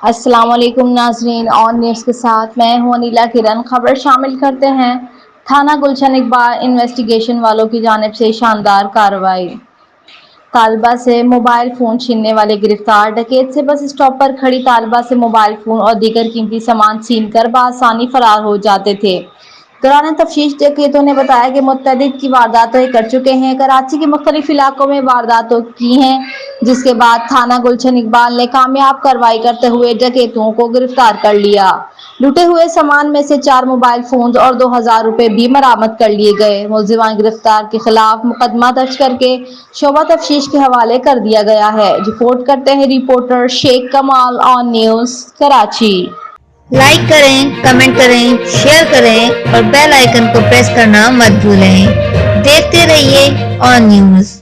السلام علیکم ناظرین، آن نیوز کے ساتھ میں ہوں انیلا کرن۔ خبر شامل کرتے ہیں۔ تھانہ گلشن اقبال انویسٹیگیشن والوں کی جانب سے شاندار کارروائی۔ طالبہ سے موبائل فون چھیننے والے گرفتار۔ ڈکیت سے بس اسٹاپ پر کھڑی طالبہ سے موبائل فون اور دیگر قیمتی سامان چھین کر بآسانی فرار ہو جاتے تھے۔ دوران تفتیش ڈکیتوں نے بتایا کہ متعدد کی وارداتیں کر چکے ہیں۔ کراچی کے مختلف علاقوں میں وارداتوں کی ہیں، جس کے بعد تھانہ گلشن اقبال نے کامیاب کارروائی کرتے ہوئے ڈکیتوں کو گرفتار کر لیا۔ لوٹے ہوئے سامان میں سے 4 موبائل فونز اور 2000 روپے بھی برآمد کر لیے گئے۔ ملزمان گرفتار کے خلاف مقدمہ درج کر کے شعبہ تفتیش کے حوالے کر دیا گیا ہے۔ رپورٹ کرتے ہیں رپورٹر شیخ کمال، آن نیوز، کراچی۔ لائک کریں، کمنٹ کریں، شیئر کریں اور بیل آئیکن کو پریس کرنا مت بھولیں۔ دیکھتے رہیے آن نیوز۔